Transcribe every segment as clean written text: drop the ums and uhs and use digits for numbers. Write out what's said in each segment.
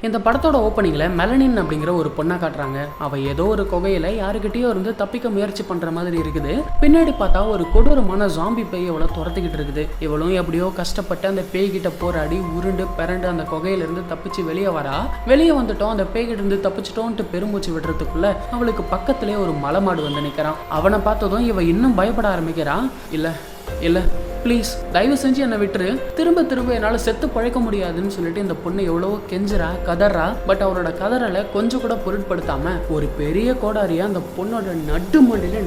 இந்த படத்தோட ஓப்பனிங்ல மெலனின் அப்படிங்கிற ஒரு பொண்ணை காட்டுறாங்க. அவ ஏதோ ஒரு குகையில யாருக்கிட்டயோ இருந்து தப்பிக்க முயற்சி பண்ற மாதிரி இருக்குது. பின்னாடி பார்த்தா ஒரு கொடூரமான ஜாம்பி பேய் இவளை துரத்திக்கிட்டு இருக்குது. இவளும் எப்படியோ கஷ்டப்பட்டு அந்த பேய்கிட்ட போராடி உருண்டு பிறண்டு அந்த குகையில இருந்து தப்பிச்சு வெளியே வரா. வெளியே வந்துட்டோம், அந்த பேய்கிட்ட இருந்து தப்பிச்சிட்டோன்ட்டு பெருமூச்சு விடுறதுக்குள்ள அவளுக்கு பக்கத்திலே ஒரு மலை மாடு வந்து நிற்கிறான். அவனை பார்த்ததும் இவ இன்னும் பயப்பட ஆரம்பிக்கிறான். இல்ல ப்ளீஸ் தயவு செஞ்சு என்னை விட்டுரு, திரும்ப திரும்ப என்னால் செத்து பழைக்க முடியாதுன்னு சொல்லிட்டு இந்த பொண்ணு எவ்வளவோ கெஞ்சுறா கதறா. பட் அவரோட கதறலை கொஞ்சம் கூட பொருட்படுத்தாம ஒரு பெரிய கோடாரியா அந்த பொண்ணோட நட்டு மண்டியில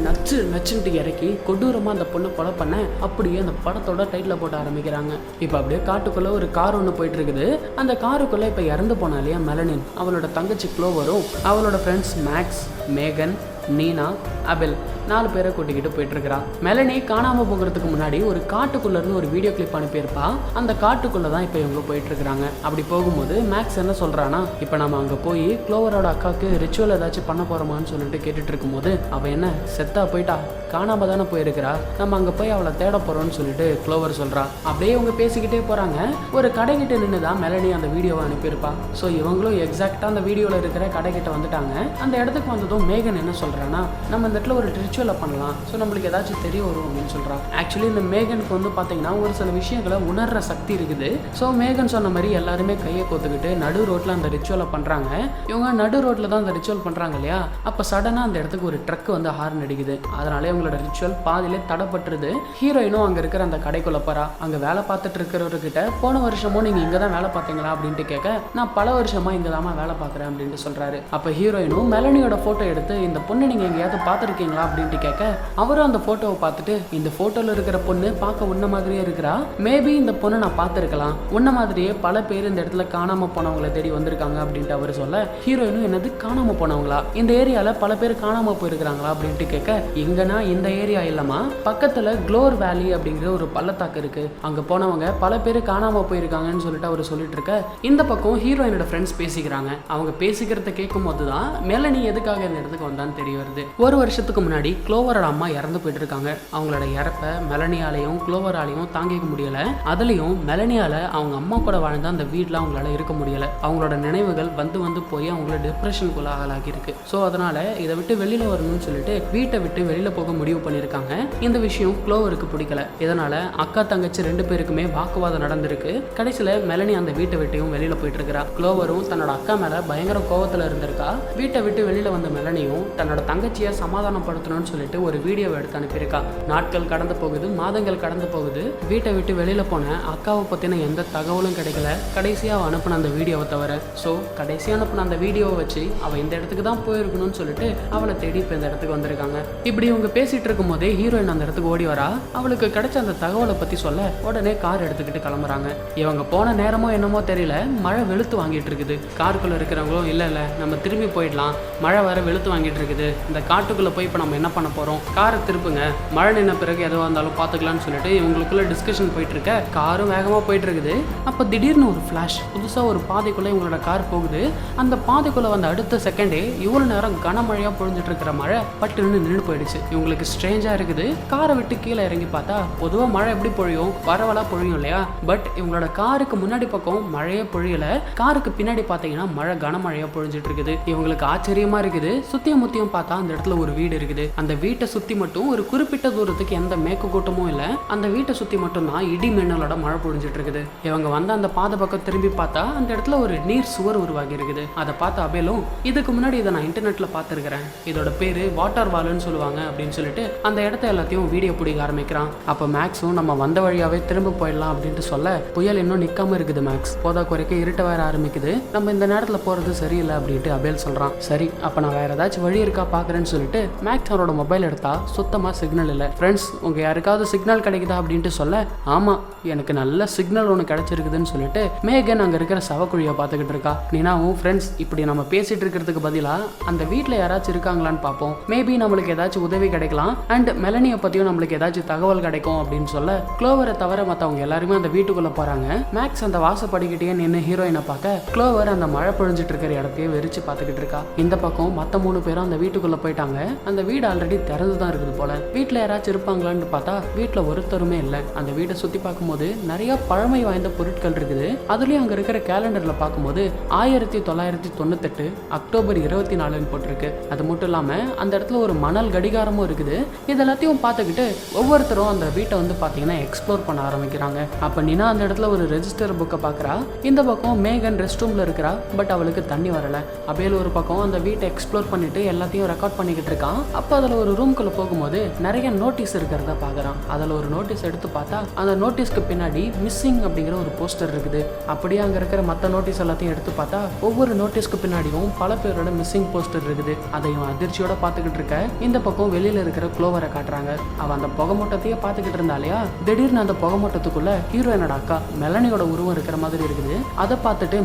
நச்சுன்ட்டு இறக்கி கொடூரமா அந்த பொண்ணை கொலை பண்ண அப்படியே அந்த படத்தோட டைட்டில் போட்டு ஆரம்பிக்கிறாங்க. இப்போ அப்படியே காட்டுக்குள்ள ஒரு கார் ஒன்று போயிட்டு இருக்குது. அந்த காருக்குள்ள இப்போ இறந்து போனா இல்லையா மெலனின், அவளோட தங்கச்சி க்ளோவரும் அவளோட ஃப்ரெண்ட்ஸ் மேக்ஸ், மேகன், நீனா, அபெல் 4 பேரை கூட்டிக்கிட்டு போயிட்டு இருக்கிறா. மெலனி காணாம போகிறதுக்கு முன்னாடி ஒரு காட்டுக்குள்ள இருந்து ஒரு வீடியோ கிளிப் அனுப்பியிருப்பா. அந்த காட்டுக்குள்ள தான் இப்போ இவங்க போயிட்டு இருக்கிறாங்க. அப்படி போகும்போது மேக்ஸ் என்ன சொல்றானா, இப்போ நம்ம அங்க போய் க்ளோவரோட அக்காவுக்கு ரிச்சுவல் ஏதாச்சும் பண்ண போறோமான்னு சொல்லிட்டு கேட்டுட்டு இருக்கும்போது அவ என்ன செத்தா போயிட்டா, காணாம தானே போயிருக்கிறா, நம்ம அங்க போய் அவளை தேட போறோம்னு சொல்லிட்டு க்ளோவர் சொல்றா. அப்படியே இவங்க பேசிக்கிட்டே போறாங்க. ஒரு கடைகிட்ட நின்று தான் மெலனி அந்த வீடியோவை அனுப்பியிருப்பா. ஸோ இவங்களும் எக்ஸாக்டா அந்த வீடியோல இருக்கிற கடைகிட்ட வந்துட்டாங்க. அந்த இடத்துக்கு வந்ததும் மேகன் என்ன சொல்றான்னா, நம்ம இந்த இடத்துல ஒரு ரிச்சுவலை பண்ணலாம், ஸோ நம்மளுக்கு ஏதாச்சும் தெரிய வரும் அப்படின்னு சொல்கிறான். ஆக்சுவலி இந்த மேகனுக்கு வந்து பார்த்தீங்கன்னா ஒரு சில விஷயங்களை உணர்ற சக்தி இருக்குது. ஸோ மேகன் சொன்ன மாதிரி எல்லாருமே கையை கோத்துக்கிட்டு நடு ரோட்டில் அந்த ரிச்சுவலை பண்ணுறாங்க. இவங்க நடு ரோட்டில் தான் அந்த ரிச்சுவல் பண்ணுறாங்க இல்லையா, அப்போ சடனாக அந்த இடத்துக்கு ஒரு ட்ரக் வந்து ஹார்ன் அடிக்குது. அதனால இவங்களோட ரிச்சுவல் பாதியிலே தடப்பட்டுருது. ஹீரோயினும் அங்கே இருக்கிற அந்த கடைக்குள்ள போறா. அங்கே வேலை பார்த்துட்டு இருக்கிறவர்கிட்ட போன வருஷமும் நீங்கள் இங்கே தான் வேலை பார்த்தீங்களா அப்படின்ட்டு கேட்க, நான் பல வருஷமாக இங்கே தான் வேலை பார்க்குறேன் அப்படின்ட்டு சொல்கிறாரு. அப்போ ஹீரோயினும் மெலனியோட ஃபோட்டோ எடுத்து இந்த பொண்ணு நீங்கள் எங்கேயாவது பார்த்துருக்கீங்களா அப்படின்ட்டு கேட்க, அவரும் அந்த போட்டோவை பார்த்துட்டு இந்த போட்டோல இருக்கிற பொண்ணு பார்க்க உன்ன மாதிரியே இருக்கிறா, மேபி இந்த பொண்ணு நான் பார்த்துருக்கலாம், உன்ன மாதிரியே பல பேர் இந்த இடத்துல காணாம போனவங்களை தேடி வந்திருக்காங்க அப்படின்ட்டு அவர் சொல்ல, ஹீரோயினும் என்னது காணாம போனவங்களா, இந்த ஏரியால பல பேர் காணாம போயிருக்கிறாங்களா அப்படின்ட்டு கேட்க, எங்கன்னா இந்த ஏரியா இல்லமா பக்கத்துல க்ளோர் வேலி அப்படிங்கிற ஒரு பள்ளத்தாக்கு இருக்கு, அங்க போனவங்க பல பேர் காணாம போயிருக்காங்கன்னு சொல்லிட்டு அவர் சொல்லிட்டு இருக்க, இந்த பக்கம் ஹீரோயினோட ஃப்ரெண்ட்ஸ் பேசிக்கிறாங்க. அவங்க பேசிக்கிறத கேட்கும் போதுதான் மெலனி எதுக்காக இந்த இடத்துக்கு வந்தான்னு தெரிய வருது. ஒரு வருஷத்துக்கு முன்னாடி க்ளோவரோட அம்மா இறந்து போயிட்டு இருக்காங்க. அவங்களோட இறப்ப மெலனியாலையும் க்ளோவராலையும் தாங்கிக்க முடியல. அதுலயும் மெலனியால அவங்க அம்மா கூட வாழ்ந்த அந்த வீட்டில் அவங்களால இருக்க முடியல. அவங்களோட நினைவுகள் வந்து போய் அவங்கள டிப்ரெஷனுக்குள்ள ஆளாகி இருக்கு. ஸோ அதனால இதை விட்டு வெளியில வரணும்னு சொல்லிட்டு வீட்டை விட்டு வெளியில போக முடிவு பண்ணியிருக்காங்க. இந்த விஷயம் க்ளோவருக்கு பிடிக்கல. இதனால அக்கா தங்கச்சி 2 பேருக்குமே வாக்குவாதம் நடந்திருக்கு. கடைசியில மெலனி அந்த வீட்டை விட்டையும் வெளியில போயிட்டு இருக்கிறா. க்ளோவரும் தன்னோட அக்கா மேல பயங்கர கோவத்துல இருந்திருக்கா. வீட்டை விட்டு வெளியில வந்த மெலனியும் தன்னோட தங்கச்சியை சமாதானப்படுத்தணும்னு சொல்லிட்டு ஒரு வீடியோவை எடுத்து அனுப்பியிருக்கா. நாட்கள் கடந்து போகுது, மாதங்கள் கடந்து போகுது. வீட்டை விட்டு வெளியில போன அக்காவை பத்தின எந்த தகவலும் கிடைக்கல. கடைசியா அவ அனுப்பின அந்த வீடியோவை தவிர. ஸோ கடைசியா அனுப்பின அந்த வீடியோவை வச்சு அவ இந்த இடத்துக்கு தான் போயிருக்கணும்னு சொல்லிட்டு அவளை தேடி இப்போ இந்த இடத்துக்கு வந்திருக்காங்க. இப்படி இவங்க பேசிட்டு இருக்கும் போதே ஹீரோயின் அந்த இடத்துக்கு ஓடி வரா. அவளுக்கு கிடைச்ச அந்த தகவலை பத்தி சொல்ல உடனே கார் எடுத்துக்கிட்டு கிளம்புறாங்க. இவங்க போன நேரமோ என்னமோ தெரியல, மழை வெளுத்து வாங்கிட்டு இருக்குது. காருக்குள்ள இருக்கிறவங்களும் இல்ல நம்ம திரும்பி போயிடலாம், மழை வர வெளுத்து வாங்கிட்டு இருக்குது, இந்த காட்டுக்குள்ள போய் இப்போ நம்ம என்ன பண்ண போறோம், காரை திருப்புங்க, மழை நின்ன பிறகு எதுவாக இருந்தாலும் பார்த்துக்கலாம்னு சொல்லிட்டு இவங்களுக்குள்ள டிஸ்கஷன் போயிட்டு இருக்க. காரும் வேகமாக போயிட்டு இருக்குது. அப்போ திடீர்னு ஒரு ஃப்ளாஷ், புதுசாக ஒரு பாதைக்குள்ளே இவங்களோட கார் போகுது. அந்த பாதைக்குள்ளே வந்த அடுத்த செகண்டே இவ்வளோ நேரம் கனமழையாக பொழிஞ்சிட்டு இருக்கிற மழை பட்டுன்னு நின்று போயிடுச்சு. இவங்களுக்கு ஸ்ட்ரேஞ்சாக இருக்குது. காரை விட்டு கீழே இறங்கி பார்த்தா பொதுவாக மழை எப்படி பொழியும், வரவலா பொழியும் இல்லையா, பட் இவங்களோட காருக்கு முன்னாடி பக்கம் மழையே பொழியல. காருக்கு பின்னாடி பார்த்தீங்கன்னா மழை கனமழையாக பொழிஞ்சிட்டு இருக்குது. இவங்களுக்கு ஆச்சரியமா இருக்குது. சுத்தியும் முத்தியும் பார்த்தா அந்த இடத்துல ஒரு வீடு இருக்குது. அந்த வீட்டை சுத்தி மட்டும் ஒரு குறிப்பிட்ட தூரத்துக்கு எந்த மேற்கு கூட்டமும் இல்லை. அந்த வீட்டை சுத்தி மட்டும் தான் இடி மின்னலோட மழை பொழிஞ்சிட்டு இருக்குது. இவங்க வந்து அந்த பாதை பக்கம் திரும்பி பார்த்தா அந்த இடத்துல ஒரு நீர் சுவர் உருவாகி இருக்குது. அதை பார்த்து அபேலும், இதுக்கு முன்னாடி இதை நான் இன்டர்நெட்ல பார்த்துருக்கிறேன், இதோட பேரு வாட்டர் வால்னு சொல்லுவாங்க அப்படின்னு சொல்லிட்டு அந்த இடத்த எல்லாத்தையும் வீடியோ பிடிக்க ஆரம்பிக்கிறான். அப்போ மேக்ஸும் நம்ம வந்த வழியாவே திரும்ப போயிடலாம் அப்படின்ட்டு சொல்ல, புயல் இன்னும் நிக்காம இருக்குது மேக்ஸ், போதா குறைக்க இருட்ட வேற ஆரம்பிக்குது, நம்ம இந்த நேரத்துல போறது சரியில்லை அப்படின்ட்டு அபேல் சொல்றான். சரி அப்ப நான் வேற ஏதாச்சும் வழி இருக்கா பாக்குறேன்னு சொல்லிட்டு மேக்ஸ் அவரோட மொபைல் எடுத்தா சுத்தமா சிக்னல் இல்லை. ஃப்ரெண்ட்ஸ் உங்க யாருக்காவது சிக்னல் கிடைக்குதா அப்படின்ட்டு சொல்ல, ஆமா எனக்கு நல்ல சிக்னல் ஒன்று கிடைச்சிருக்குதுன்னு சொல்லிட்டு மேகன் அங்க இருக்கிற சவக்குழியை பார்த்துக்கிட்டு இருக்கா. நீனாவும் ஃப்ரெண்ட்ஸ் இப்படி நம்ம பேசிட்டு இருக்கிறதுக்கு பதிலா அந்த வீட்டில் யாராச்சும் இருக்காங்களான்னு பார்ப்போம், மேபி நம்மளுக்கு ஏதாச்சும் உதவி கிடைக்கலாம், அண்ட் மெலனியை பத்தியும் நம்மளுக்கு ஏதாச்சும் தகவல் கிடைக்கும் அப்படின்னு சொல்ல, க்ளோவரை தவிர மற்றவங்க எல்லாருமே அந்த வீட்டுக்குள்ள போறாங்க. மேக்ஸ் அந்த வாசப்படிக்கிட்டே நின்று ஹீரோயினை பார்க்க, க்ளோவர் அந்த மழை பொழிஞ்சிட்டு இருக்கிற இடத்தையே வெறிச்சு பார்த்துக்கிட்டு இருக்கா. இந்த பக்கம் மற்ற 3 பேரும் அந்த வீட்டுக்குள்ள போயிட்டாங்க. அந்த வீடு ஆல்ரெடி திறந்து தான் இருக்குது போல. வீட்டில் யாராச்சும் இருப்பாங்களான்னு பார்த்தா வீட்டில் ஒருத்தருமே இல்லை. அந்த வீட்டை சுற்றி பார்க்கும்போது நிறைய பழமை வாய்ந்த பொருட்கள் இருக்குது. அதுலேயும் அங்கே இருக்கிற கேலண்டரில் பார்க்கும்போது 1998 அக்டோபர் 24 போட்டிருக்கு. அது மட்டும் இல்லாமல் அந்த இடத்துல ஒரு மணல் கடிகாரமும் இருக்குது. இது எல்லாத்தையும் பார்த்துக்கிட்டு ஒவ்வொருத்தரும் அந்த வீட்டை வந்து பார்த்தீங்கன்னா எக்ஸ்ப்ளோர் பண்ண ஆரம்பிக்கிறாங்க. அப்போ நினா அந்த இடத்துல ஒரு ரெஜிஸ்டர் புக்கை பார்க்குறா. இந்த பக்கம் மேகன் ரெஸ்ட் ரூமில் இருக்கிறா. பட் அவளுக்கு தண்ணி வரல. அபேல் ஒரு பக்கம் அந்த வீட்டை எக்ஸ்ப்ளோர் பண்ணிட்டு எல்லாத்தையும் ரெக்கார்ட் பண்ணிக்கிட்டு இருக்கான். அப்போ அதில் ஒரு ரூம்குள்ளே போகும்போது நிறைய நோட்டீஸ் இருக்கிறத பார்க்குறான். அதில் ஒரு நோட்டீஸ் எடுத்து பார்த்தா அந்த நோட்டீஸ்க்கு பின்னாடி மிஸ்ஸிங் அப்படிங்கிற ஒரு போஸ்டர் இருக்குது. அப்படியே அங்கே இருக்கிற மற்ற நோட்டீஸ் எல்லாத்தையும் எடுத்து பார்த்தா ஒவ்வொரு நோட்டீஸ்க்கு பின்னாடியும் பல பேரோட மிஸ்ஸிங் போஸ்டர் இருக்குது. அதையும் அதிர்ச்சியோட பார்த்துக்கிட்டு இருக்க இந்த பக்கம் வெளியில இருக்கிற க்ளோவரை காட்டுறாங்க. அவன் அந்த புகை மூட்டத்தையே பார்த்துக்கிட்டு இருந்தாலையா, திடீர்னு அந்த புகை மூட்டத்துக்குள்ள ஹீரோயினோட அக்கா மெலனியோட உருவம் இருக்கிற மாதிரி இருக்குது. அதை பார்த்துட்டு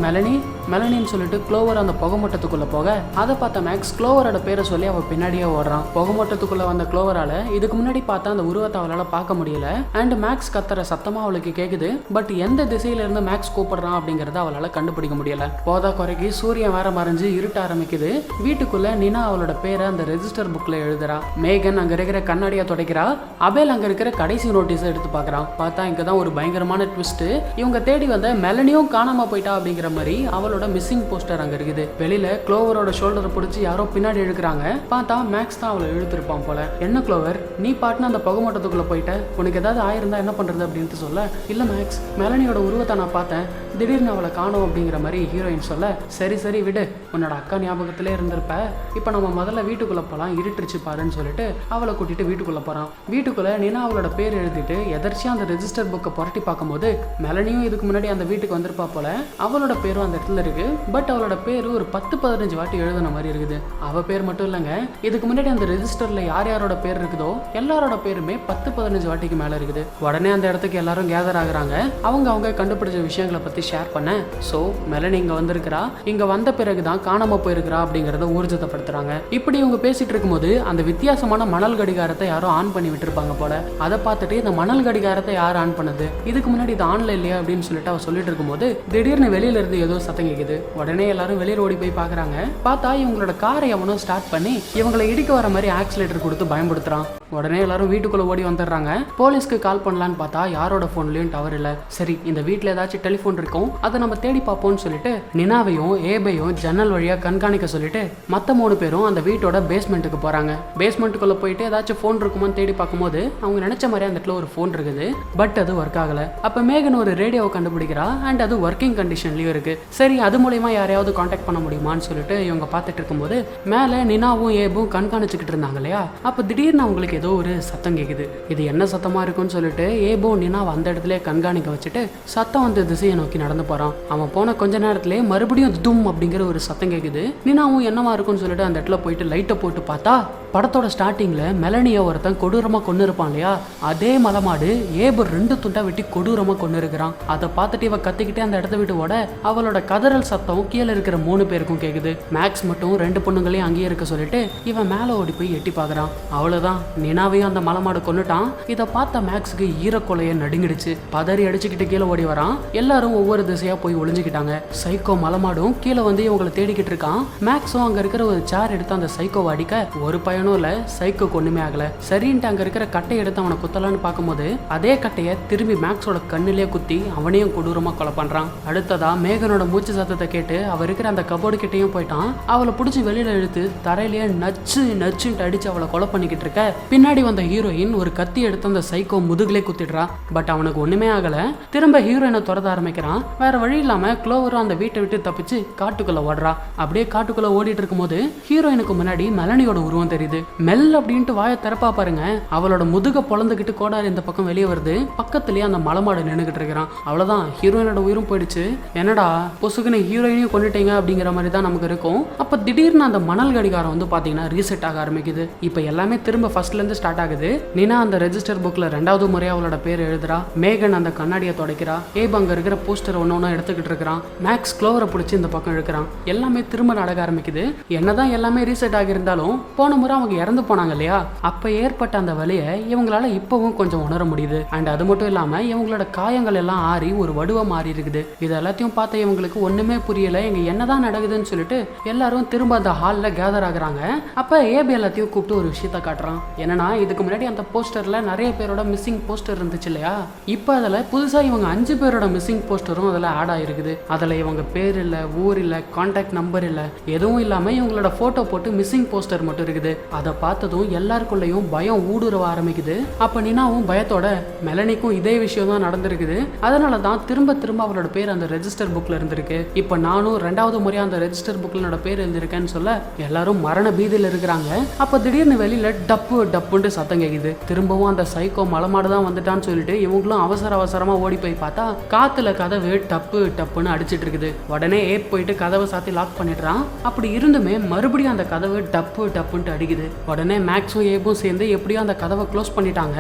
மெலனின்னு சொல்லிட்டு க்ளோவர் அந்த புகை மூட்டத்துக்குள்ள போக அதை பார்த்த மேக்ஸ் க்ளோவரோட பேரை சொல்லி அவ பின்னாடியே ஓடுறான். புகை மூட்டத்துக்குள்ள வந்த க்ளோவரால இதுக்கு முன்னாடி பார்த்தா அந்த உருவத்தை அவளால பார்க்க முடியல. அண்ட் மேக்ஸ் கத்துற சத்தமா அவளுக்கு கேக்குது. பட் எந்த திசையில இருந்து மேக்ஸ் கூப்பிடுறான் அப்படிங்கறத அவளால கண்டுபிடிக்க முடியல. போதா குறைக்கு சூரியன் வேற மறைஞ்சு இருட்ட ஆரம்பிக்குது. வீட்டுக்குள்ள நினா அவளோட பேரை அந்த ரெஜிஸ்டர் புக்ல எழுதுறா. மேகன் அங்க இருக்கிற கண்ணாடியை துடைக்கிறா. அபேல் அங்க இருக்கிற கடைசி நோட்டீஸை எடுத்து பார்க்கறான். பார்த்தா இங்கதான் ஒரு பயங்கரமான ட்விஸ்ட். இவங்க தேடி வந்த மெலனியும் காணாம போயிட்டா அப்படிங்கிற மாதிரி அவளோட மிஸ்ஸிங் போஸ்டர் அங்க இருக்குது. வெளியில க்ளோவரோட ஷோல்டரை பிடிச்சி யாரோ பின்னாடி இழுக்கிறாங்க. பார்த்தா மேக்ஸ் தான் அவளை இழுத்திருப்பான் போல. என்ன க்ளோவர், நீ பாட்டுன்னு அந்த புகமட்டத்துக்குள்ள போயிட்ட, உனக்கு ஏதாவது ஆயிருந்தா என்ன பண்றது அப்படின்ட்டு சொல்ல, இல்ல மேக்ஸ், மெலனியோட உருவத்தை நான் பார்த்தேன், திடீர்னு அவளை காணோம் அப்படிங்கிற மாதிரி ஹீரோயின் சொல்ல, சரி விடு, உன்னோட அக்கா ஞாபகத்திலே இருந்திருப்ப, இப்போ நம்ம முதல்ல வீட்டுக்குள்ள போகலாம், இருட்டுச்சு பாருன்னு சொல்லிட்டு அவளை கூட்டிட்டு வீட்டுக்குள்ள போறான். வீட்டுக்குள்ள நினா அவளோட பேர் எழுதிட்டு எதர்ச்சியா அந்த ரெஜிஸ்டர் புக்கை புரட்டி பார்க்கும்போது மெலனியும் இதுக்கு முன்னாடி அந்த வீட்டுக்கு வந்திருப்பா போல. அவளோட பேரும் அந்த இடத்துல இருக்கு. பட் அவளோட பேரு ஒரு 10-15 வாட்டி எழுதின மாதிரி இருக்குது. அவ பேர் மட்டும் இல்லைங்க, இதுக்கு முன்னாடி அந்த ரெஜிஸ்டர்ல யார் யாரோட பேர் இருக்குதோ எல்லாரோட பேருமே 10-15 வாட்டிக்கு மேல இருக்குது. உடனே அந்த இடத்துக்கு எல்லாரும் கேதர் ஆகுறாங்க. அவங்க கண்டுபிடிச்ச விஷயங்களை பத்தி ஷேர் பண்ண. சோ மெலனி இங்க வந்திருக்கிறா, இங்க வந்த பிறகுதான் காணாம போயிருக்கிறா அப்படிங்கறத ஊர்ஜிதப்படுத்துறாங்க. இப்படி இவங்க பேசிட்டு இருக்கும்போது அந்த வித்தியாசமான மணல் கடிகாரத்தை யாரும் ஆன் பண்ணி விட்டுருப்பாங்க போல. அதை பார்த்துட்டு இந்த மணல் கடிகாரத்தை யார் ஆன் பண்ணது, இதுக்கு முன்னாடி இது ஆன்ல இல்லையா அப்படின்னு சொல்லிட்டு அவ சொல்லிட்டு இருக்கும்போது திடீர்னு வெளியில இருந்து ஏதோ சத்தம் கேக்குது. உடனே எல்லாரும் வெளியில ஓடி போய் பாக்குறாங்க. பார்த்தா இவங்களோட காரை எவனோ ஸ்டார்ட் பண்ணி இவங்களை இடிக்க வர மாதிரி ஆக்சிலேட்டர் கொடுத்து பயன்படுத்துறான். உடனே எல்லாரும் வீட்டுக்குள்ள ஓடி வந்துடுறாங்க. போலீஸ்க்கு கால் பண்ணலான்னு பார்த்தா யாரோட போன்லயும் டவர் இல்ல. சரி, இந்த வீட்டுல ஏதாச்சும் டெலிபோன் இருக்கும், அதை நம்ம தேடி பார்ப்போம்னு சொல்லிட்டு நினாவையும் ஏபையும் ஜன்னல் வழியா கண்காணிக்க சொல்லிட்டு மத்த 3 பேரும் அந்த வீட்டோட பேஸ்மெண்ட்டுக்கு போறாங்க. பேஸ்மெண்ட்டுக்குள்ள போயிட்டு ஏதாச்சும் போன் இருக்குமான்னு தேடி பார்க்கும்போது அவங்க நினைச்ச மாதிரி அந்த இடத்துல ஒரு போன் இருக்குது. பட் அது ஒர்க் ஆகல. அப்ப மேகன் ஒரு ரேடியோவை கண்டுபிடிக்கிறா. அண்ட் அது ஒர்க்கிங் கண்டிஷன்லயும் இருக்கு. சரி, அது மூலமா யாரையாவது கான்டாக்ட் பண்ண முடியுமான்னு சொல்லிட்டு இவங்க பார்த்துட்டு இருக்கும்போது மேல நினாவும் ஏபும் கண்காணிச்சுக்கிட்டு இருந்தாங்க இல்லையா, அப்ப திடீர்னு அவங்களுக்கு ஏதோ ஒரு சத்தம் கேக்குது. இது என்ன சத்தமா இருக்குன்னு சொல்லிட்டு ஏபும் நினாவை அந்த இடத்துல கண்காணிக்க வச்சுட்டு சத்தம் வந்த திசையை நோக்கி நடந்து போறான். அவன் போன கொஞ்ச நேரத்திலே மறுபடியும் தும் அப்படிங்கிற ஒரு சத்தம் கேக்குது. நினாவும் என்னவா இருக்குன்னு சொல்லிட்டு அந்த இடத்துல போயிட்டு லைட்டை போட்டு பார்த்தா படத்தோட ஸ்டார்டிங்ல மெலனியை ஒருத்தன் கொடூரமா கொண்டு இருப்பான் இல்லையா, அதே மலமாடு ஏபு 2 துண்டா வெட்டி கொடூரமா கொண்டு இருக்கிறான். அதை பார்த்துட்டு இவ கத்திக்கிட்டே அந்த இடத்த விட்டு ஓட அவளோட கதறல் சத்தம் கீழே இருக்கிற 3 பேருக்கும் கேக்குது. மேக்ஸ் மட்டும் 2 பொண்ணுங்களையும் அங்கேயே இருக்க சொல்லிட்டு இவன் மேல ஓடி போய் எட்டி பாக்குறான். அவ்வளவுதான், நினாவையும் அந்த மலமாடு கொண்டுட்டான். இதை பார்த்த மேக்ஸுக்கு ஈரக்கொலைய நடுங்கிடுச்சு. பதறி அடிச்சுக்கிட்டு கீழே ஓடி வரான். எல்லாரும் ஒவ்வொரு திசையா போய் ஒளிஞ்சுக்கிட்டாங்க. சைக்கோ மலமாடும் கீழே வந்து இவங்களை தேடிக்கிட்டு இருக்கான். மேக்ஸும் அங்க இருக்கிற ஒரு சேர் எடுத்து அந்த சைக்கோவை அடிக்க ஒரு பயனும் இல்ல, சைக்கோக்கு ஒண்ணுமே ஆகல. சரின்ட்டு அங்க இருக்கிற கட்டையை எடுத்து அவனை குத்தலான்னு பார்க்கும்போது அதே கட்டையை திரும்பி மேக்ஸோட கண்ணிலேயே குத்தி அவனையும் கொடூரமா கொலை பண்றான். அடுத்ததா மேகனோட மூச்சு சத்தத்தை கேட்டு அவ இருக்கிற அந்த கபோர்டு கிட்டையும் போயிட்டான். அவளை பிடிச்சி வெளியில இழுத்து தரையிலேயே நச்சுன்ட்டு அடிச்சு அவளை கொலை பண்ணிக்கிட்டு இருக்க பின்னாடி வந்த ஹீரோயின் ஒரு கத்தி எடுத்து அந்த சைக்கோ முதுகுலே குத்திடுறா. பட் அவனுக்கு ஒண்ணுமே ஆகல. திரும்ப ஹீரோயினை துரத்த ஆரம்பிக்கிறான். வேற வழி இல்லாம க்ளோவரும் அந்த வீட்டை விட்டு தப்பிச்சு காட்டுக்குள்ள ஓடுறா. அப்படியே காட்டுக்குள்ள ஓடிட்டு இருக்கும்போது ஹீரோயினுக்கு முன்னாடி மெலனியோட உருவம் தெரியுது. மெல் அப்படின்ட்டு வாயை திறப்பா பாருங்க, அவளோட முதுக பொழந்துக்கிட்டு கோடாரி இந்த பக்கம் வெளியே வருது. பக்கத்துலயே அந்த மலமாடு நின்னுகிட்டு இருக்கிறான். அவ்வளவுதான், ஹீரோயினோட உயிரும் போயிடுச்சு. என்னடா பொசுக்குன்னு ஹீரோயினையும் கொண்டுட்டீங்க அப்படிங்கிற மாதிரி தான் நமக்கு இருக்கும். அப்ப திடீர்னு அந்த மணல் கடிகாரம் வந்து பாத்தீங்கன்னா ரீசெட் ஆக ஆரம்பிக்குது. இப்ப எல்லாமே திரும்ப ஃபர்ஸ்ட்ல இருந்து ஸ்டார்ட் ஆகுது. நினா அந்த ரெஜிஸ்டர் புக்ல 2வது முறையா அவளோட பேர் எழுதுறா. மேகன் அந்த கண்ணாடியை துடைக்கிறா. ஏப் அங்க இருக்கிற போஸ்டர் ஒன்னொன்னு எடுத்துக்கிட்டு இருக்கிறான். மேக்ஸ் க்ளோவரை பிடிச்சி இந்த பக்கம் இழுக்கிறான். எல்லாமே திரும்ப நடக்க ஆரம்பிக்குது. என்னதான் எல்லாமே ரீசெட் ஆகியிருந்தாலும் போன முறை அவங்க இறந்து போனாங்க இல்லையா, அப்ப ஏற்பட்ட அந்த வலியை இவங்களால இப்பவும் கொஞ்சம் உணர முடியுது. அண்ட் அது மட்டும் இல்லாம இவங்களோட காயங்கள் எல்லாம் ஆறி ஒரு வடுவா மாறி இருக்குது. இது எல்லாத்தையும் பார்த்த இவங்களுக்கு ஒண்ணுமே புரியல, இங்க என்னதான் நடக்குதுன்னு சொல்லிட்டு எல்லாரும் திரும்ப அந்த ஹால்ல கேதர் ஆகுறாங்க. அப்ப ஏபி எல்லாத்தையும் கூப்பிட்டு ஒரு விஷயத்த காட்டுறான். என்னன்னா, இதுக்கு முன்னாடி அந்த போஸ்டர்ல நிறைய பேரோட மிஸ்ஸிங் போஸ்டர் இருந்துச்சு இல்லையா, இப்ப அதுல புதுசா இவங்க 5 பேரோட மிஸ்ஸிங் போஸ்டரும் அதுல ஆட் ஆயிருக்குது. அதுல இவங்க பேர் இல்ல, ஊர் இல்ல, கான்டாக்ட் நம்பர் இல்ல, எதுவும் இல்லாம இவங்களோட போட்டோ போட்டு மிஸ்ஸிங் போஸ்டர் மட்டும் இருக்குது. அதை பார்த்ததும் எல்லாருக்குள்ளயும் பயம் ஊடுருவ ஆரம்பிக்குது. அப்ப நினாவும் பயத்தோட மெலனிக்கும் இதே விஷயம் தான் நடந்திருக்குது, அதனாலதான் திரும்ப திரும்ப அவளோட பேர் அந்த ரெஜிஸ்டர் புக்ல இருந்திருக்கு. இப்ப நானும் 2வது முறையா அந்த ரெஜிஸ்டர் புக்ல என்னோட பேர் இருந்திருக்கேன்னு சொல்ல எல்லாரும் மரண பீதியில இருக்கிறாங்க. அப்ப திடீர்னு வெளியில டப்பு டப்புன்னு சத்தம் கேக்குது. திரும்பவும் அந்த சைக்கோ மலமாடு தான் வந்துட்டான்னு சொல்லிட்டு இவங்களும் அவசர அவசரமா ஓடி போய் பார்த்தா காத்துல கதவு டப்பு டப்புன்னு அடிச்சிட்டு இருக்குது. உடனே ஏப் போயிட்டு கதவை சாத்தி லாக் பண்ணிடுறான். அப்படி இருந்துமே மறுபடியும் அந்த கதவு டப்பு டப்புன்ட்டு அடிக்குது. உடனே மேக்ஸும் ஏப்பும் சேர்ந்து எப்படியோ அந்த கதவை க்ளோஸ் பண்ணிட்டாங்க.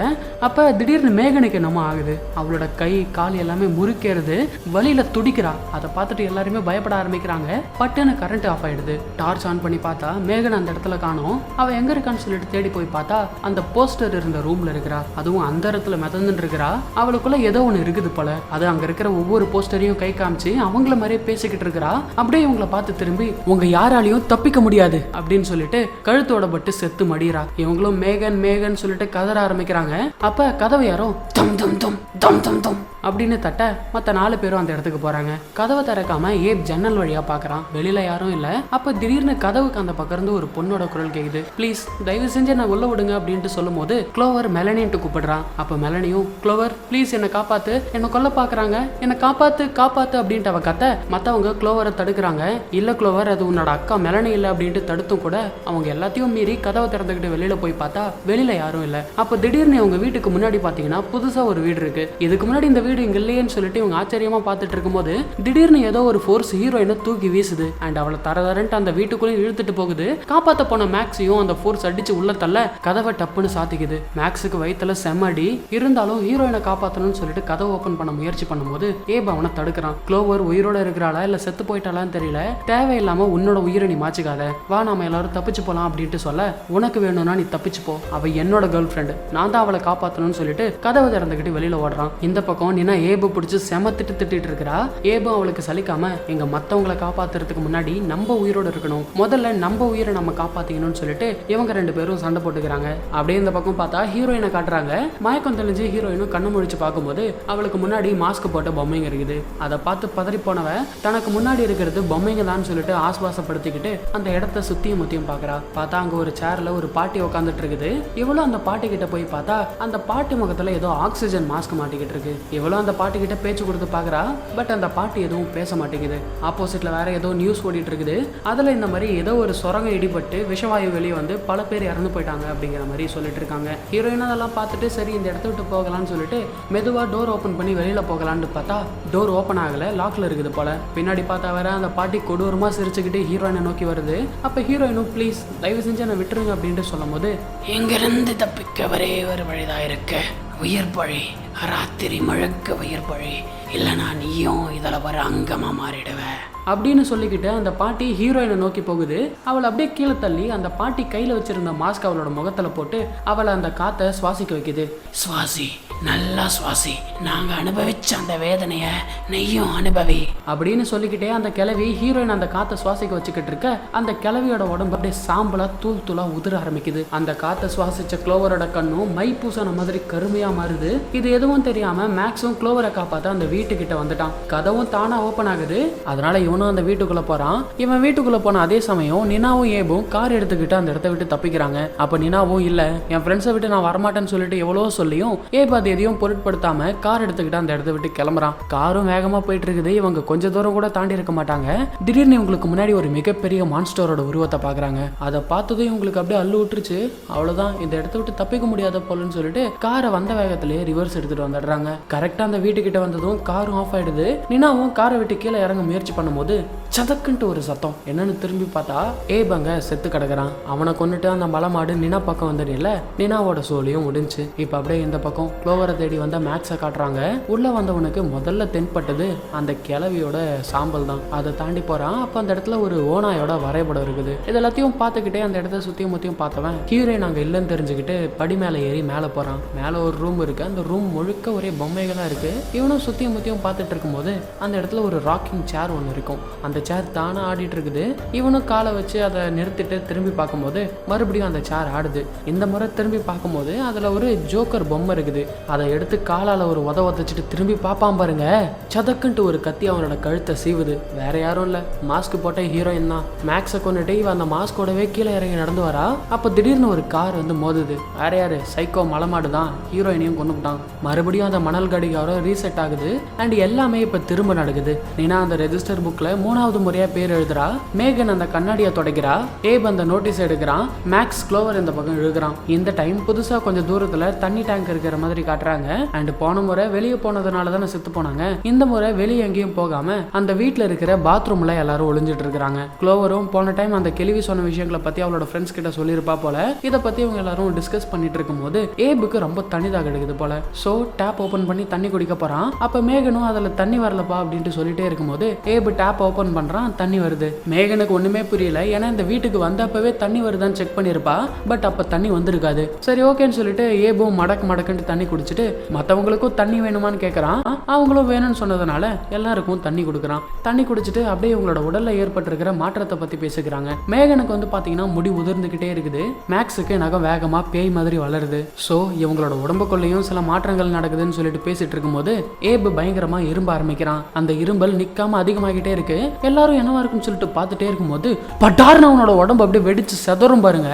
அப்ப திடீர்னு மேகனுக்கு என்னமோ ஆகுது. அவளோட கை கால் எல்லாமே முறுக்கிறது, வலியில துடிக்கிறா. அதை பார்த்துட்டு எல்லாருமே பயப்பட ஆரம்பிக்கிறாங்க. பட்டுன்னு கரண்ட் ஆஃப் ஆயிடுது. டார்ச் ஆன் பண்ணி பார்த்தா மேகன் அந்த இடத்துல காணோம். அவ எங்க இருக்கான்னு சொல்லிட்டு தேடி போய் பார்த்தா அந்த போஸ்டர் இருந்த ரூம்ல இருக்கிறா. அதுவும் அந்த இடத்துல மிதந்துட்டு இருக்கிறா. அவளுக்குள்ள ஏதோ ஒண்ணு இருக்குது போல. அது அங்க இருக்கிற ஒவ்வொரு போஸ்டரையும் கை காமிச்சு அவங்கள மாதிரியே பேசிக்கிட்டு இருக்கிறா. அப்படியே இவங்கள பார்த்து திரும்பி உங்க யாராலையும் தப்பிக்க முடியாது அப்படின்னு சொல்லிட்டு கழுத்தோட பட்டு செத்து மடிறா. இவங்களும் மேகன் மேகன் சொல்லிட்டு கதற ஆரம்பிக்கிறாங்க. அப்ப கதவை யாரோ தம் தம் தம் தம் தம் தம் அப்படின்னு தட்ட மற்ற 4 பேரும் அந்த இடத்துக்கு போறாங்க. கதவை திறக்காம ஏப் ஜன்னல் வழியா பாக்குறான். வெளியில யாரும் இல்ல. அப்ப திடீர்னு கதவுக்கு அந்த பக்கம் இருந்து ஒரு பொண்ணோட குரல் கேக்குது. ப்ளீஸ் தயவு செஞ்சு என்ன உள்ள விடுங்க அப்படின்ட்டு சொல்லும் போது க்ளோவர் மெலனின்ட்டு கூப்பிடுறான். அப்ப மெலனியும் க்ளோவர் ப்ளீஸ் என்ன காப்பாத்து, என்ன கொல்ல பாக்குறாங்க, என்ன காப்பாத்து காப்பாத்து அப்படின்ட்டு அவ கத்த மத்தவங்க க்ளோவரை தடுக்கிறாங்க. இல்ல க்ளோவர், அது உன்னோட அக்கா மெலனி இல்ல அப்படின்ட்டு தடுத்தும் கூட அவங்க எல்லாத்தையும் மீறி கதவை திறந்துக்கிட்டு வெளியில போய் பார்த்தா வெளியில யாரும் இல்ல. அப்ப திடீர்னு அவங்க வீட்டுக்கு முன்னாடி பாத்தீங்கன்னா புதுசா ஒரு வீடு இருக்கு. இதுக்கு முன்னாடி இந்த வீடு இங்க இல்லையேன்னு சொல்லிட்டு இவங்க ஆச்சரியமா பார்த்துட்டு இருக்கும்போது திடீர்னு ஏதோ ஒரு ஃபோர்ஸ் ஹீரோயினை தூக்கி வீசுது. அண்ட் அவளை தரதரன்ட்டு அந்த வீட்டுக்குள்ளே இழுத்துட்டு போகுது. காப்பாத்த போன மேக்ஸையும் அந்த ஃபோர்ஸ் அடிச்சு உள்ள தள்ள கதவை டப்புன்னு சாத்திக்குது. மேக்ஸுக்கு வயித்துல செம்மடி இருந்தாலும் ஹீரோயினை காப்பாற்றணும்னு சொல்லிட்டு கதவை ஓபன் பண்ண முயற்சி பண்ணும்போது ஏப் அவனை தடுக்கிறான். க்ளோவர் உயிரோட இருக்கிறாளா இல்ல செத்து போயிட்டாளான்னு தெரியல, தேவையில்லாம உன்னோட உயிரை நீ மாச்சிக்காத, வா நாம எல்லாரும் தப்பிச்சு போலாம் அப்படின்ட்டு சொல்ல உனக்கு வேணும்னா நீ தப்பிச்சு போ, அவ என்னோட கேர்ள் ஃப்ரெண்டு, நான் தான் அவளை காப்பாற்றணும்னு சொல்லிட்டு கதவை திறந்துக்கிட்டு வெளியில ஓடுறான். இந்த பக்கம் நீனா ஏபு பிடிச்சி செம திட்டிட்டு இருக்கிறா. ஏபு அவளுக்கு சலிக்காம எங்க மத்தவங்களை காப்பாத்துறதுக்கு முன்னாடி நம்ம உயிரோட இருக்கணும், முதல்ல நம்ம உயிரை நம்ம காப்பாத்திக்கணும்னு சொல்லிட்டு இவங்க 2 பேரும் சண்டை போட்டுக்கிறாங்க. அப்படியே இந்த பக்கம் பார்த்தா ஹீரோயினை காட்டுறாங்க. மயக்கம் தெளிஞ்சு ஹீரோயினும் கண்ணு முழிச்சு பார்க்கும்போது அவளுக்கு முன்னாடி மாஸ்க் போட்ட பொம்மைங்க இருக்குது. அதை பார்த்து பதறி போனவ தனக்கு முன்னாடி இருக்கிறது பொம்மைங்க தான் சொல்லிட்டு ஆஸ்வாசப்படுத்திக்கிட்டு அந்த இடத்த சுத்தியும் முத்தியும் பாக்குறா. பார்த்தா அங்க ஒரு சேர்ல ஒரு பாட்டி உட்காந்துட்டு இருக்குது. இவ்வளவு அந்த பாட்டி கிட்ட போய் பார்த்தா அந்த பாட்டி முகத்துல ஏதோ ஆக்சிஜன் மாஸ்க் மாட்டிக்கிட்டு இருக்கு. இவ்வளவு அந்த பாட்டி கிட்ட பேச்சு கொடுத்து பாக்குறா. பட் அந்த பாட்டி எதுவும் பேச மாட்டேங்குது. ஆப்போசிட்ல வேற ஏதோ நியூஸ் ஓடிட்டு இருக்குது. அதுல இந்த மாதிரி ஏதோ ஒரு சுரங்கம் இடிபட்டு விஷவாயு வெளியே வந்து பல பேர் இறந்து போயிட்டாங்க அப்படிங்கிற மாதிரி சொல்லிட்டு இருக்காங்க. ஹீரோயின் அதெல்லாம் பார்த்துட்டு சரி இந்த இடத்த விட்டு போகலான்னு சொல்லிட்டு மெதுவா டோர் ஓபன் பண்ணி வெளியில போகலான்னு பார்த்தா டோர் ஓபன் ஆகல, லாக்ல இருக்குது போல. பின்னாடி பார்த்தா வேற அந்த பாட்டி கொடூரமா சிரிச்சுக்கிட்டு ஹீரோயினை நோக்கி வருது. அப்ப ஹீரோயினும் ப்ளீஸ் தயவு செஞ்சு என்ன விட்டுருங்க அப்படின்ட்டு சொல்லும் போது எங்கிருந்து தப்பிக்க ஒரே ஒரு வழிதான் இருக்கு, உயிர் பழி, ராத்திரி முழுக்க உயிர் பழி, இல்லைனா நீயும் இதில் வர அங்கமாக மாறிடுவ அப்படின்னு சொல்லிக்கிட்டு அந்த பாட்டி ஹீரோயினை நோக்கி போகுது. அவளை அப்படியே கீழே தள்ளி அந்த பாட்டி கையில் வச்சிருந்த மாஸ்க் அவளோட முகத்தில் போட்டு அவளை அந்த காற்றை சுவாசிக்க வைக்குது. சுவாசி, நல்லா சுவாசி, நாங்க அனுபவிச்ச அந்த வேதனைய நெய்யும் அனுபவி அப்படின்னு சொல்லிக்கிட்டே அந்த கிழவி ஹீரோயின் அந்த காத்தை சுவாசிக்க வச்சுக்கிட்டு இருக்க அந்த கிழவியோட உடம்பு அப்படியே சாம்பலா தூள் தூளா உதிர ஆரம்பிக்குது. அந்த காத்தை சுவாசிச்ச க்ளோவரோட கண்ணும் மை பூசன மாதிரி கருமையா மாறுது. இது எதுவும் தெரியாம மேக்ஸும் க்ளோவரை காப்பாத்த அந்த வீட்டுக்கிட்ட வந்துட்டான். கதவும் தானா ஓபன் ஆகுது. அதனால இவனும் அந்த வீட்டுக்குள்ள போறான். இவன் வீட்டுக்குள்ள போன அதே சமயம் நினாவும் ஏபும் கார் எடுத்துக்கிட்டு அந்த இடத்த விட்டு தப்பிக்கிறாங்க. அப்ப நினாவும் இல்ல என் ஃப்ரெண்ட்ஸை விட்டு நான் வரமாட்டேன்னு சொல்லிட்டு எவ்வளவோ சொல்லியும் ஏபு அது எதையும் பொருட்படுத்தாம கார் எடுத்துக்கிட்டு அந்த இடத்த விட்டு கிளம்புறான். காரும் வேகமா போயிட்டு இருக்குது. இவங்க கொஞ்ச தூரம் கூட தாண்டி இருக்க மாட்டாங்க. திடீர்னு இவங்களுக்கு முன்னாடி ஒரு மிகப்பெரிய மான்ஸ்டரோட உருவத்தை பாக்குறாங்க. அதை பார்த்ததும் இவங்களுக்கு அப்படியே அள்ளு விட்டுருச்சு. அவ்வளவுதான், இந்த இடத்த விட்டு தப்பிக்க முடியாத போலன்னு சொல்லிட்டு காரை வந்த வேகத்திலேயே ரிவர்ஸ் எடுத்துட்டு வந்துடுறாங்க. கரெக்டா அந்த வீட்டுக்கிட்ட வந்ததும் காரும் ஆஃப் ஆயிடுது. நினாவும் காரை விட்டு கீழே இறங்க முயற்சி பண்ணும்போது சதக்குன்ட்டு ஒரு சத்தம். என்னன்னு திரும்பி பார்த்தா ஏபங்க செத்து கிடக்குறான். அவனை கொண்டுட்டு அந்த மலமாடு நினா பக்கம் வந்துடும்ல, நினாவோட சோழியும் முடிஞ்சு. இப்ப அப்படியே இந்த பக்கம் க்ளோவரை தேடி வந்த மேக்ஸை காட்டுறாங்க. உள்ள வந்தவனுக்கு முதல்ல தென்பட்டது அந்த கிழவியோட சாம்பல் தான். அதை தாண்டி போறான். அப்ப அந்த இடத்துல ஒரு ஓனாயோட வரைபடம் இருக்குது. இது எல்லாத்தையும் பார்த்துக்கிட்டே அந்த இடத்த சுத்தியும் முத்தியும் பார்த்தவன் ஹீரோயின் அங்க இல்லைன்னு தெரிஞ்சுக்கிட்டு படி மேல ஏறி மேல போறான். மேல ஒரு ரூம் இருக்கு. அந்த ரூம் முழுக்க ஒரே பொம்மைகளா இருக்கு. இவனும் சுத்தியும் முத்தியும் பார்த்துட்டு இருக்கும்போது அந்த இடத்துல ஒரு ராக்கிங் சேர் ஒன்று இருக்கும். அந்த சேர் தானே ஆடிட்டு இருக்குது. இவனும் காலை வச்சு அதை நிறுத்திட்டு திரும்பி பார்க்கும்போது மறுபடியும் அந்த சேர் ஆடுது. இந்த முறை திரும்பி பார்க்கும்போது அதுல ஒரு ஜோக்கர் பொம்மை இருக்குது. அதை எடுத்து காலால ஒரு உதச்சிட்டு திரும்பி பார்ப்பான் பாருங்க, சதக்குன்ட்டு ஒரு கத்தி அவனோட கழுத்தை சீவுது. வேற யாரும் இல்ல, மாஸ்க் போட்ட ஹீரோயின் தான். மேக்ஸை கொண்டுட்டு இவன் அந்த மாஸ்கோடவே கீழே இறங்கி நடந்து வரா. அப்ப திடீர்னு ஒரு கார் வந்து மோதுது. வேற யாரு, சைக்கோ மலமாடு தான். ஹீரோயினையும் கொண்டுட்டான். மறுபடியும் அந்த மணல் கடிகாரம் ரீசெட் ஆகுது. அண்ட் எல்லாமே இப்ப திரும்ப நடக்குது. நீனா அந்த ரெஜிஸ்டர் புக்ல 3வது முறையா பேர் எழுதுறா. மேகன் அந்த கண்ணாடியை தொடக்கிறா. ஏப் அந்த நோட்டீஸ் எடுக்கிறான். மேக்ஸ் க்ளோவர் இந்த பக்கம் எழுதுறான். இந்த டைம் புதுசா கொஞ்சம் தூரத்துல தண்ணி டேங்க் இருக்கிற மாதிரி காட்டுறாங்க. அண்ட் போன முறை வெளியே போனதுனால தானே செத்து போனாங்க. இந்த முறை வெளியே எங்கேயும் போகாம அந்த வீட்டுல இருக்கிற பாத்ரூம்ல எல்லாரும் ஒளிஞ்சிட்டு இருக்காங்க. க்ளோவரும் போன டைம் அந்த கேள்வி சொன்ன விஷயங்களை பத்தி அவளோட ஃப்ரெண்ட்ஸ் கிட்ட சொல்லியிருப்பா போல. இதை பத்தி இவங்க எல்லாரும் டிஸ்கஸ் பண்ணிட்டு இருக்கும்போது ஏபுக்கு ரொம்ப தண்ணிதாக கிடைக்குது போல. சோ டேப் ஓபன் பண்ணி தண்ணி குடிக்க போறான். அப்ப மேகனும் அதுல தண்ணி வரலப்பா அப்படின்ட்டு சொல்லிட்டே இருக்கும்போது ஏபு டேப் ஓபன் பண்றான். தண்ணி வருது. மேகனுக்கு ஒண்ணுமே புரியல. ஏன்னா இந்த வீட்டுக்கு வந்தப்பவே தண்ணி வருதான்னு செக் பண்ணிருப்பா. பட் அப்ப தண்ணி வந்திருக்காது. சரி ஓகேன்னு சொல்லிட்டு ஏபும் மடக்குன்னு தண்ணி குடிச்சிட்டு மற்றவங்களுக்கும் தண்ணி வேணுமான்னு கேட்கறான். அவங்களும் வேணும்னு சொன்னதுனால எல்லாருக்கும் தண்ணி கொடுக்குறான். தண்ணி குடிச்சிட்டு அப்படியே இவங்களோட உடல்ல ஏற்பட்டிருக்கிற மாற்றத்தை பத்தி பேசிக்கிறாங்க. மேகனுக்கு வந்து பாத்தீங்கன்னா முடி உதிர்ந்துகிட்டே இருக்குது. மேக்ஸுக்கு நகம் வேகமா பேய் மாதிரி வளருது. சோ இவங்களோட உடம்புக்குள்ளேயும் சில மாற்றங்கள் நடக்குதுன்னு சொல்லிட்டு பேசிட்டு இருக்கும்போது ஏபு பயங்கரமா இரும்ப ஆரம்பிக்கிறான். அந்த இரும்பல் நிக்காம அதிகமாகிட்டே இருக்கு. எல்லாரும் என்னவா இருக்குன்னு சொல்லிட்டு பார்த்துட்டே இருக்கும்போது பட்டார்னு அவனோட உடம்பு அப்படியே வெடிச்சு செதறும் பாருங்க.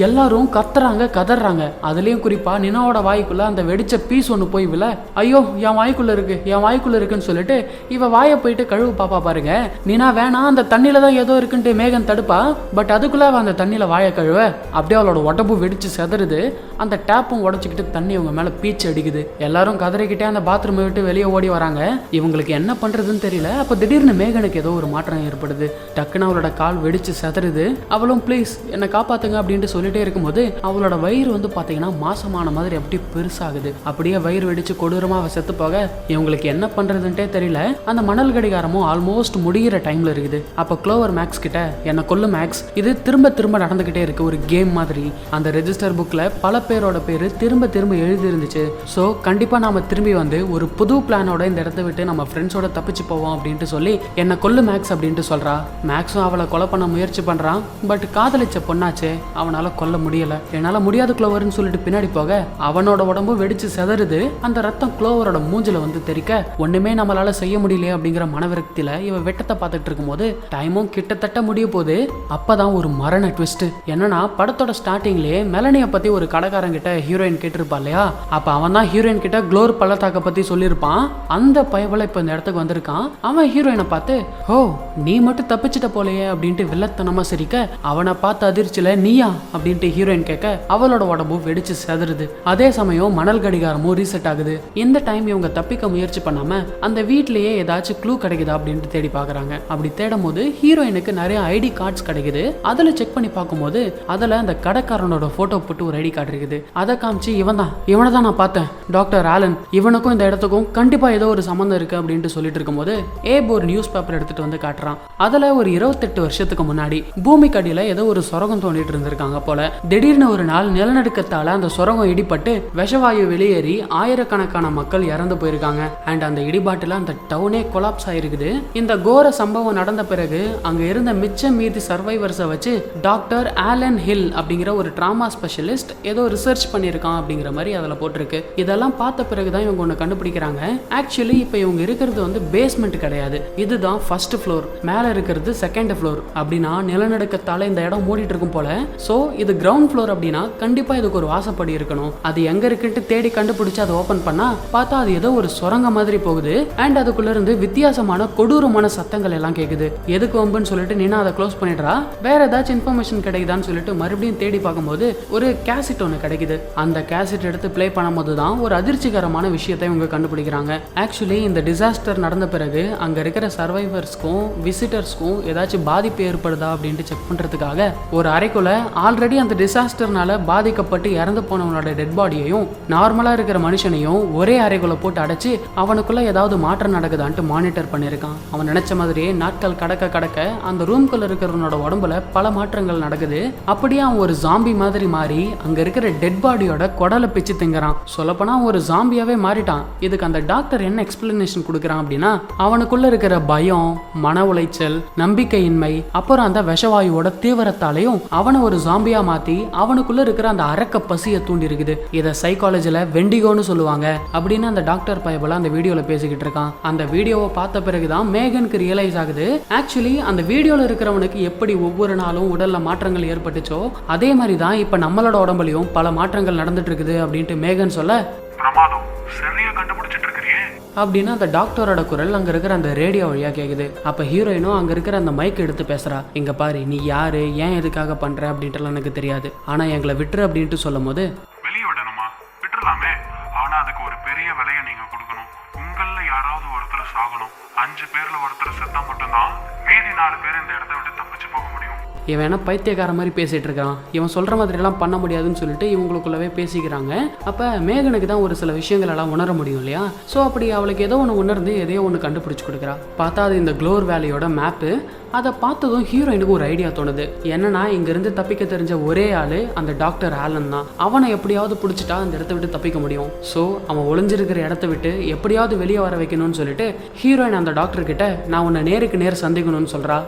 எல்லாரும் கத்துறாங்க, கதறாங்க. அதுலயும் குறிப்பா நினாவோட வாய்க்குள்ள அந்த வெடிச்ச பீஸ் ஒண்ணு போய் விழ, ஐயோ என் வாய்க்குள்ள இருக்கு, என் வாய்க்குள்ள இருக்குன்னு சொல்லிட்டு இவ வாயை போயிட்டு கழுவு பாப்பா பாருங்க. நினா வேணாம், அந்த தண்ணியில தான் ஏதோ இருக்குன்ட்டு மேகன் தடுப்பா. பட் அதுக்குள்ள அந்த தண்ணியில வாயை கழுவ அப்படியே அவளோட உடம்பு வெடிச்சு செதறுது. அந்த டேப்பும் உடச்சிக்கிட்டு தண்ணி அவங்க மேல பீச்சு அடிக்குது. எல்லாரும் கதறிக்கிட்டே அந்த பாத்ரூம் விட்டு வெளியே ஓடி வராங்க. இவங்களுக்கு என்ன பண்றதுன்னு தெரியல. அப்ப திடீர்னு மேகனுக்கு ஏதோ ஒரு மாற்றம் ஏற்படுது. டக்குன்னு அவளோட கால் வெடிச்சு செதறுது. அவளும் ப்ளீஸ் என்னை காப்பாத்துங்க அப்படின்ட்டு சொல்லிட்டே இருக்கும்போது அவளோட வயிறு வந்து பாத்தீங்கன்னா மாசமான மாதிரி அப்படி பெருசாகுது. அப்படியே வயிறு வெடிச்சு கொடூரமா அவ செத்து போக இவங்களுக்கு என்ன பண்றதுன்ட்டே தெரியல. அந்த மணல் கடிகாரமும் ஆல்மோஸ்ட் முடிகிற டைம்ல இருக்குது. அப்ப க்ளோவர் மேக்ஸ் கிட்ட என்ன கொல்லு மேக்ஸ், இது திரும்ப திரும்ப நடந்துகிட்டே இருக்கு, ஒரு கேம் மாதிரி. அந்த ரெஜிஸ்டர் புக்ல பல பேரோட பேரு திரும்ப திரும்ப எழுதி இருந்துச்சு. சோ கண்டிப்பா நாம திரும்பி வந்து ஒரு புது பிளானோட இந்த இடத்த விட்டு நம்ம ஃப்ரெண்ட்ஸோட தப்பிச்சு போவோம் அப்படின்ட்டு சொல்லி என்ன கொல்லு மேக்ஸ் அப்படின்ட்டு சொல்றா. மேக்ஸும் அவளை கொலை பண்ண முயற்சி பண்றான். பட் காதலிச்ச பொண்ணாச்சே, அவனால கொல்ல முடியல. என்னால முடியாது க்ளோவர்னு சொல்லிட்டு பின்னாடி போக அவனோட உடம்பு வெடிச்சு செதறுது. அந்த ரத்தம் க்ளோவரோட மூஞ்சில வந்து தெரிக்க ஒண்ணுமே நம்மளால செய்ய முடியலையே அப்படிங்கிற மனவிரக்தியில இவ வெட்டத்தை பார்த்துட்டு இருக்கும்போது டைமும் கிட்டத்தட்ட முடிய போகுது. அப்பதான் ஒரு மரண ட்விஸ்ட். என்னன்னா படத்தோட ஸ்டார்டிங்லயே மெலனியை பத்தி ஒரு கடைக்காரன் கிட்ட ஹீரோயின் கேட்டிருப்பா இல்லையா. அப்ப அவன் தான் ஹீரோயின் கிட்ட க்ளோர் பள்ளத்தாக்க பத்தி சொல்லியிருப்பான். அந்த பயவலை இப்ப இந்த இடத்துக்கு வந்திருக்கான். அவன் ஹீரோயினை பார்த்து ஓ நீ மட்டும் தப்பிச்சிட்ட போலையே அப்படின்ட்டு வில்லத்தனமா சிரிக்க அவனை பார்த்து அதிர்ச்சியில நீயா அப்படின்ட்டு ஹீரோயின் கேட்க அவளோட உடம்பு வெடிச்சு செதறுது. அதே சமயம் மணல் கடிகாரமும் ரீசெட் ஆகுது. இந்த டைம் இவங்க தப்பிக்க முயற்சி பண்ணாம அந்த வீட்லயே ஏதாச்சும் க்ளூ கிடைக்குதா அப்படின்ட்டு தேடி பாக்குறாங்க. அப்படி தேடும் போது ஹீரோயினுக்கு நிறைய ஐடி கார்ட்ஸ் கிடைக்குது. அதுல செக் பண்ணி பார்க்கும்போது அதுல அந்த கடைக்காரனோட போட்டோ போட்டு ஒரு ஐடி கார்டு இருக்குது. அதை காமிச்சு இவனை தான் நான் பார்த்தேன், டாக்டர் ஆலன், இவனுக்கும் இந்த இடத்துக்கும் கண்டிப்பா ஏதோ ஒரு சம்பந்தம் இருக்கு அப்படின்ட்டு சொல்லிட்டு இருக்கும்போது ஏப் ஒரு நியூஸ் பேப்பர் எடுத்துட்டு வந்து காட்டுறான். அதுல ஒரு 28 வருஷத்துக்கு முன்னாடி பூமிக்கு அடியில ஏதோ ஒரு சுரங்கம் தோண்டிட்டு இருந்திருக்காங்க போல. திடீர்னு ஒரு நாள் நிலநடுக்கத்தால அந்த சுரங்கம் இடிபட்டு விஷவாயு வெளியேறி ஆயிரக்கணக்கான மக்கள் இறந்து போயிருக்காங்க. அண்ட் அந்த இடிபாட்டுல அந்த டவுனே கொலாப்ஸ் ஆயிருக்குது. இந்த கோர சம்பவம் நடந்த பிறகு அங்க இருந்த மிச்சம் மீதி சர்வைவர்ஸை வச்சு டாக்டர் ஆலன் ஹில் அப்படிங்கிற ஒரு டிராமா ஸ்பெஷலிஸ்ட் ஏதோ ரிசர்ச் பண்ணியிருக்கான் அப்படிங்கிற மாதிரி அதில் போட்டிருக்கு. இதெல்லாம் பார்த்த பிறகுதான் இவங்க ஒன்று கண்டுபிடிக்கிறாங்க. ஆக்சுவலி இப்போ இவங்க இருக்கிறது வந்து பேஸ்மெண்ட் கிடையாது, இதுதான் ஃபர்ஸ்ட் ஃப்ளோர். மேலே இருக்கிறது செகண்ட் ஃப்ளோர். அப்படின்னா நிலநடுக்கத்தால இந்த இடம் மூடிட்டு இருக்கும் போல. ஸோ இது கிரவுண்ட் ஃப்ளோர் அப்படின்னா கண்டிப்பா இதுக்கு ஒரு வாசப்படி இருக்கணும். அது எங்க இருக்குன்ட்டு தேடி கண்டுபிடிச்சு அதை ஓபன் பண்ணா பார்த்தா அது ஏதோ ஒரு சுரங்க மாதிரி போகுது. அண்ட் அதுக்குள்ள இருந்து வித்தியாசமான கொடூரமான சத்தங்கள் எல்லாம் கேக்குது. எதுக்கு வம்புன்னு சொல்லிட்டு நீனா அதை க்ளோஸ் பண்ணிடுறா. வேற ஏதாச்சும் இன்ஃபர்மேஷன் கிடைக்குதான்னு சொல்லிட்டு மறுபடியும் தேடி பார்க்கும்போது ஒரு கேசட் ஒன்று கிடைக்குது. அந்த கேசட் எடுத்து பிளே பண்ணும்போது தான் ஒரு அதிர்ச்சிகரமான விஷயத்தை இவங்க கண்டுபிடிக்கிறாங்க. ஆக்சுவலி இந்த டிசாஸ்டர் நடந்த பிறகு அங்கே இருக்கிற சர்வைவர்ஸ்க்கும் விசிட்டர்ஸ்க்கும் ஏதாச்சும் பாதிப்பு ஏற்படுதா அப்படின்ட்டு செக் பண்ணுறதுக்காக ஒரு அறைக்குள்ள ஆல்ரெடி அந்த டிசாஸ்டர்னால பாதிக்கப்பட்டு இறந்து போனவனோட டெட் பாடியையும் நார்மலாக இருக்கிற மனுஷனையும் ஒரே அறைக்குள்ள போட்டு அடைச்சி அவனுக்குள்ள ஏதாவது மாற்றம் நடக்குதான்ட்டு மானிட்டர் பண்ணியிருக்கான். அவன் நினைச்ச மாதிரியே நாட்கள் கடக்க கடக்க அந்த ரூம்குள்ள இருக்கிறவனோட உடம்புல பல மாற்றங்கள் நடக்குது. அப்படியே அவன் ஒரு ஜாம்பி மாதிரி மாறி அங்க இருக்கிற டெட் பாடியோட குடலை பிச்சு திங்குறான். சொல்லப்போனா ஒரு ஜாம்பியாவே மாறிட்டான். இதுக்கு அந்த டாக்டர் என்ன எக்ஸ்பிளனேஷன் கொடுக்குறான் அப்படின்னா, அவனுக்குள்ள இருக்கிற பயம், மன உளைச்சல், நம்பிக்கையின்மை, அப்புறம் அந்த விஷவாயுவோட தீவிரத்தாலையும் அவனை ஒரு ஜாம்பியா மாத்தி அவனுக்குள்ள இருக்கிற அந்த அரக்க பசியை தூண்டி இருக்குது. இதை சைக்காலஜில வெண்டிகோன்னு சொல்லுவாங்க அப்படின்னு அந்த டாக்டர் பயபல அந்த வீடியோல பேசிக்கிட்டு இருக்கான். அந்த வீடியோவை பார்த்த பிறகுதான் மேகனுக்கு ரியலைஸ் ஆகுது, ஆக்சுவலி அந்த வீடியோல இருக்கிறவனுக்கு எப்படி ஒவ்வொரு நாளும் உடல்ல மாற்றங்கள் ஏற்பட்டுச்சோ அதே மாதிரி தான் இப்ப நம்மளோட உடம்புலயும் பல மாற்றங்கள் நடந்துட்டு இருக்குது அப்படின்ட்டு மேகன் சொல்ல, பிரமாதம், சரியா கண்டுபிடிச்சிட்டு இருக்கிறியே அப்படின்னு அந்த டாக்டரோட குரல் அங்க இருக்கிற அந்த ரேடியோ வழியா கேக்குது. அப்ப ஹீரோயினும் அங்க இருக்கிற அந்த மைக் எடுத்து பேசுறா. இங்க பாரு, நீ யாரு, ஏன் எதுக்காக பண்ற அப்படின்ட்டு எனக்கு தெரியாது, ஆனா எங்களை விட்டுரு அப்படின்ட்டு சொல்லும் போது, வெளியே விடணுமா? விட்டுறலாமே, ஆனா அதுக்கு ஒரு பெரிய விலையை நீங்க கொடுக்கணும். உங்கள யாராவது ஒருத்தர் சாகணும். 5 பேர்ல ஒருத்தர் செத்தா மட்டும்தான் மீதி 4 பேர் இந்த இடத்த விட்டு தப்பிச்சு போக முடியும். இவன் என்ன பைத்தியக்கார மாதிரி பேசிட்டு இருக்கான், இவன் சொல்ற மாதிரி எல்லாம் பண்ண முடியாதுன்னு சொல்லிட்டு இவங்களுக்குள்ளவே பேசிக்கிறாங்க. அப்ப மேகனுக்கு தான் ஒரு சில விஷயங்கள் எல்லாம் உணர முடியும் இல்லையா? ஸோ அப்படி அவளுக்கு ஏதோ ஒன்று உணர்ந்து எதையோ ஒன்று கண்டுபிடிச்சு கொடுக்குறா. பார்த்தா அது இந்த க்ளோர் வேலியோட மேப்பு. அதை பார்த்ததும் ஹீரோயினுக்கு ஒரு ஐடியா தோணுது. என்னன்னா, இங்கிருந்து தப்பிக்க தெரிஞ்ச ஒரே ஆளு அந்த டாக்டர் ஆலன் தான். அவனை எப்படியாவது பிடிச்சிட்டா அந்த இடத்த விட்டு தப்பிக்க முடியும். ஸோ அவன் ஒளிஞ்சிருக்கிற இடத்த விட்டு எப்படியாவது வெளியே வர வைக்கணும்னு சொல்லிட்டு ஹீரோயின் அந்த டாக்டர் கிட்ட நான் உன்னை நேருக்கு நேர் சந்திக்கணும்னு சொல்றா.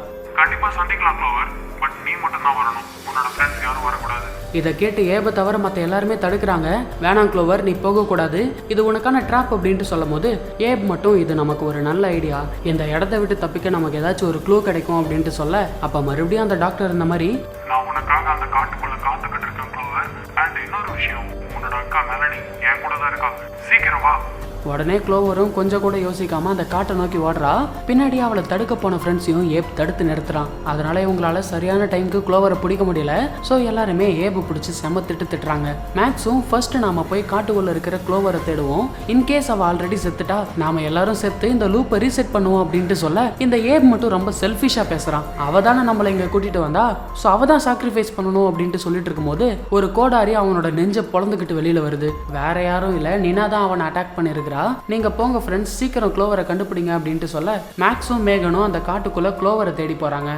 கண்டிப்பா சந்திக்கலாம் க்ளோவர், பட் நீ மட்டும் தான் வரணும். உன்னோட ஃப்ரெண்ட்ஸ் யாரும் வரக்கூடாது. இதை கேட்டு ஏப தவிர மற்ற எல்லாருமே தடுக்கிறாங்க. வேணாம் க்ளோவர், நீ போகக்கூடாது, இது உனக்கான ட்ராப் அப்படின்ட்டு சொல்லும் போது ஏப் மட்டும் இது நமக்கு ஒரு நல்ல ஐடியா, இந்த இடத்த விட்டு தப்பிக்க நமக்கு ஏதாச்சும் ஒரு க்ளூ கிடைக்கும் அப்படின்ட்டு சொல்ல, அப்ப மறுபடியும் அந்த டாக்டர் இந்த மாதிரி, நான் உனக்காக அந்த காட்டுக்குள்ள காத்துக்கிட்டு இருக்கேன் க்ளோவர். அண்ட் இன்னொரு விஷயம், உன்னோட அக்கா மெலனி என் கூட தான் இருக்கா, சீக்கிரம் வா. உடனே க்ளோவரும் கொஞ்சம் கூட யோசிக்காம அந்த காட்டை நோக்கி ஓடுறா. பின்னாடி அவளை தடுக்க போன ஃப்ரெண்ட்ஸையும் ஏப் தடுத்து நிறுத்துறான். அதனால இவங்களால சரியான டைமுக்கு க்ளோவரை பிடிக்க முடியல. ஸோ எல்லாருமே ஏபை பிடிச்சி செம்ம திட்டுறாங்க. மேக்ஸும் ஃபர்ஸ்ட் நாம போய் காட்டுக்குள்ள இருக்கிற க்ளோவரை தேடுவோம், இன்கேஸ் அவள் ஆல்ரெடி செத்துட்டா நாம எல்லாரும் செத்து இந்த லூப்பை ரீசெட் பண்ணுவோம் அப்படின்ட்டு சொல்ல, இந்த ஏப் மட்டும் ரொம்ப செல்ஃபிஷா பேசுறான். அவ தானே நம்மளை இங்க கூட்டிட்டு வந்தா, ஸோ அவ தான் சாக்ரிஃபைஸ் பண்ணணும் அப்படின்ட்டு சொல்லிட்டு இருக்கும்போது ஒரு கோடாரி அவனோட நெஞ்சை பொழந்துக்கிட்டு வெளியில வருது. வேற யாரும் இல்ல, நினா தான் அவனை அட்டாக் பண்ணிருக்கிறா. நீங்க போங்க ஃப்ரெண்ட்ஸ், சீக்கிரம் க்ளோவரை கண்டுபிடிங்க அப்படின்ட்டு சொல்ல, மேக்ஸும் மேகனும் அந்த காட்டுக்குள்ள க்ளோவரை தேடி போறாங்க.